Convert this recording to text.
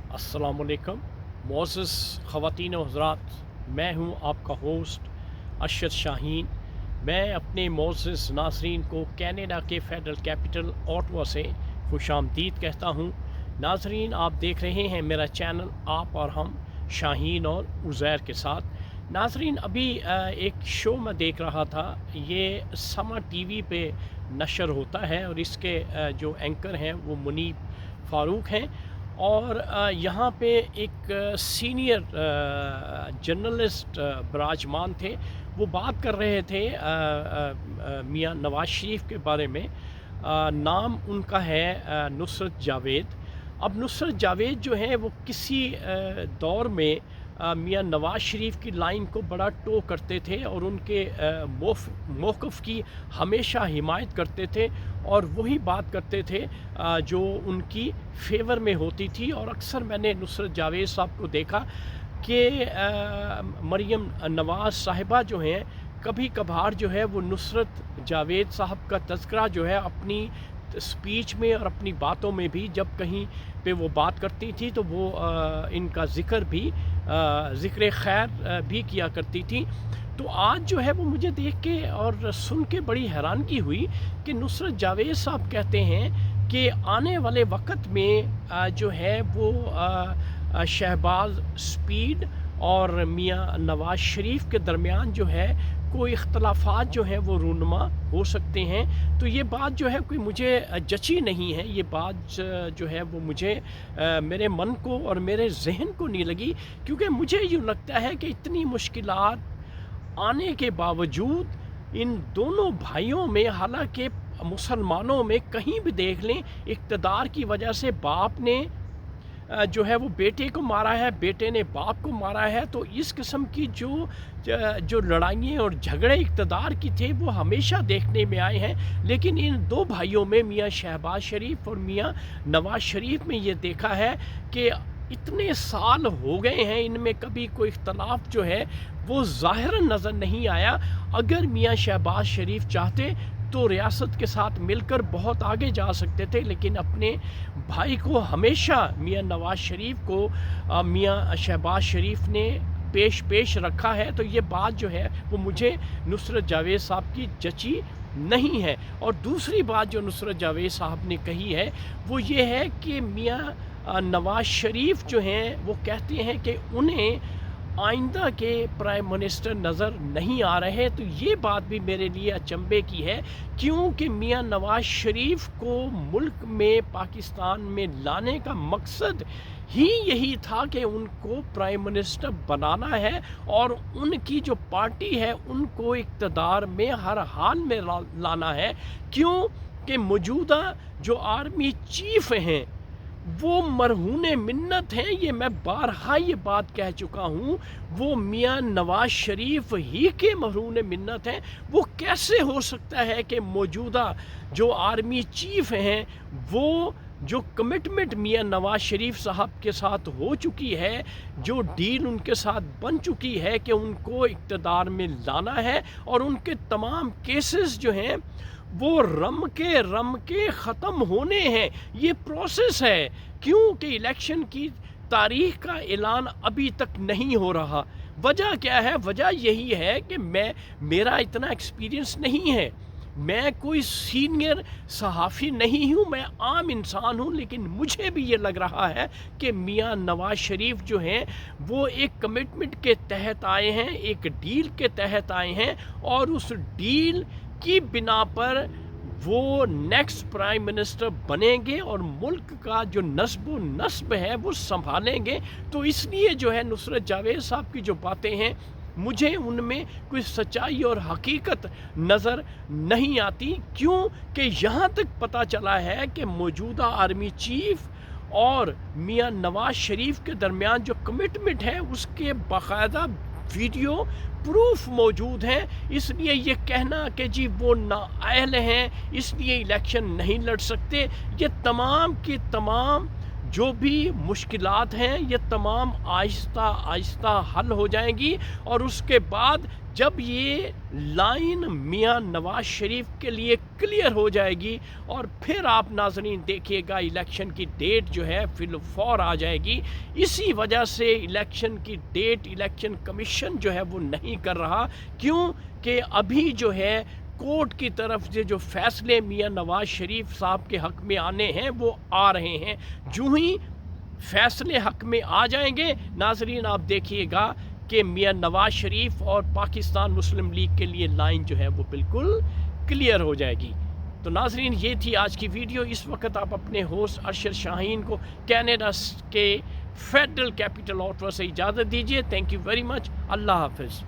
अस्सलामुअलैकुम मोअज़्ज़ज़ ख़वातीन व हज़रात, मैं हूँ आपका होस्ट अरशद शाहीन। मैं अपने मोअज़्ज़ज़ नाज़रीन को कनाडा के फेडरल कैपिटल ओटावा से खुशामदीद कहता हूँ। नाज़रीन, आप देख रहे हैं मेरा चैनल आप और हम शाहीन और उज़ैर के साथ। नाज़रीन, अभी एक शो मैं देख रहा था, ये समा टीवी पे नशर होता है और इसके जो एंकर हैं वो मुनीब फ़ारूक हैं। और यहाँ पे एक सीनियर जर्नलिस्ट विराजमान थे। वो बात कर रहे थे मियाँ नवाज़ शरीफ के बारे में। नाम उनका है नुसरत जावेद। अब नुसरत जावेद जो है वो किसी दौर में मियाँ नवाज़ शरीफ की लाइन को बड़ा टो करते थे और उनके मौक़िफ़ की हमेशा हिमायत करते थे और वही बात करते थे जो उनकी फ़ेवर में होती थी। और अक्सर मैंने नुसरत जावेद साहब को देखा कि मरियम नवाज़ साहिबा जो हैं, कभी कभार जो है वो नुसरत जावेद साहब का तज़किरा जो है अपनी स्पीच में और अपनी बातों में भी जब कहीं पे वो बात करती थी तो वो इनका ज़िक्र भी ज़िक्र खैर भी किया करती थी। तो आज जो है वो मुझे देख के और सुन के बड़ी हैरानगी हुई कि नुसरत जावेद साहब कहते हैं कि आने वाले वक़्त में जो है वो शहबाज स्पीड और मियाँ नवाज़ शरीफ के दरमियान जो है कोई इख्तलाफात जो हैं वो रूनुमा हो सकते हैं। तो ये बात जो है कोई मुझे जची नहीं है, ये बात जो है वो मुझे मेरे मन को और मेरे ज़हन को नहीं लगी, क्योंकि मुझे यूँ लगता है कि इतनी मुश्किलात आने के बावजूद इन दोनों भाइयों में, हालांकि मुसलमानों में कहीं भी देख लें, इक़्तिदार की वजह से बाप ने जो है वो बेटे को मारा है, बेटे ने बाप को मारा है। तो इस किस्म की जो लड़ाइयाँ और झगड़े इक़्तिदार की थे वो हमेशा देखने में आए हैं। लेकिन इन दो भाइयों में, मियाँ शहबाज शरीफ और मियाँ नवाज़ शरीफ में ये देखा है कि इतने साल हो गए हैं, इनमें कभी कोई इख्तलाफ जो है वो ज़ाहिरन नज़र नहीं आया। अगर मियाँ शहबाज शरीफ चाहते तो रियासत के साथ मिलकर बहुत आगे जा सकते थे, लेकिन अपने भाई को हमेशा, मियाँ नवाज़ शरीफ को मियाँ शहबाज शरीफ ने पेश रखा है। तो ये बात जो है वो मुझे नुसरत जावेद साहब की जची नहीं है। और दूसरी बात जो नुसरत जावेद साहब ने कही है वो ये है कि मियाँ नवाज़ शरीफ जो हैं वो कहते हैं कि उन्हें आइंदा के प्राइम मिनिस्टर नज़र नहीं आ रहे। तो ये बात भी मेरे लिए अचंभे की है, क्योंकि मियाँ नवाज़ शरीफ को मुल्क में, पाकिस्तान में लाने का मकसद ही यही था कि उनको प्राइम मिनिस्टर बनाना है और उनकी जो पार्टी है उनको इक़्तिदार में हर हाल में लाना है। क्यों कि मौजूदा जो आर्मी चीफ़ हैं वो मरहूने मिन्नत हैं। ये मैं बारहा ये बात कह चुका हूँ, वो मियाँ नवाज़ शरीफ ही के मरहूने मिन्नत हैं। वो कैसे हो सकता है कि मौजूदा जो आर्मी चीफ़ हैं वो जो कमिटमेंट मियाँ नवाज़ शरीफ साहब के साथ हो चुकी है, जो डील उनके साथ बन चुकी है कि उनको इक़्तिदार में लाना है और उनके तमाम केसेस जो हैं वो रम के ख़त्म होने हैं, ये प्रोसेस है। क्योंकि इलेक्शन की तारीख का ऐलान अभी तक नहीं हो रहा। वजह क्या है? वजह यही है कि मेरा इतना एक्सपीरियंस नहीं है, मैं कोई सीनियर सहाफ़ी नहीं हूँ, मैं आम इंसान हूँ। लेकिन मुझे भी ये लग रहा है कि मियाँ नवाज़ शरीफ जो हैं वो एक कमिटमेंट के तहत आए हैं, एक डील के तहत आए हैं और उस डील की बिना पर वो नेक्स्ट प्राइम मिनिस्टर बनेंगे और मुल्क का जो नस्ब व नस्ब है वो संभालेंगे। तो इसलिए जो है नुसरत जावेद साहब की जो बातें हैं मुझे उनमें कोई सच्चाई और हकीकत नज़र नहीं आती। क्यों कि यहाँ तक पता चला है कि मौजूदा आर्मी चीफ़ और मियाँ नवाज़ शरीफ के दरमियान जो कमिटमेंट है उसके बाकायदा वीडियो प्रूफ मौजूद हैं। इसलिए ये कहना कि जी वो नाअहल हैं इसलिए इलेक्शन नहीं लड़ सकते, ये तमाम की तमाम جو بھی مشکلات ہیں یہ تمام آہستہ آہستہ حل ہو جائیں گی، اور اس کے بعد جب یہ لائن میاں نواز شریف کے لیے کلیئر ہو جائے گی، اور پھر آپ ناظرین دیکھیے گا الیکشن کی ڈیٹ جو ہے فی الفور آ جائے گی۔ اسی وجہ سے الیکشن کی ڈیٹ الیکشن کمیشن جو ہے وہ نہیں کر رہا، کیوں کہ ابھی جو ہے کورٹ کی طرف سے جو فیصلے میاں نواز شریف صاحب کے حق میں آنے ہیں وہ آ رہے ہیں۔ جو ہی فیصلے حق میں آ جائیں گے ناظرین، آپ دیکھیے گا کہ میاں نواز شریف اور پاکستان مسلم لیگ کے لیے لائن جو ہے وہ بالکل کلیئر ہو جائے گی۔ تو ناظرین یہ تھی آج کی ویڈیو۔ اس وقت آپ اپنے ہوسٹ ارشد شاہین کو کینیڈا کے فیڈرل کیپٹل اوٹوا سے اجازت دیجیے۔ Thank you very much. اللہ حافظ۔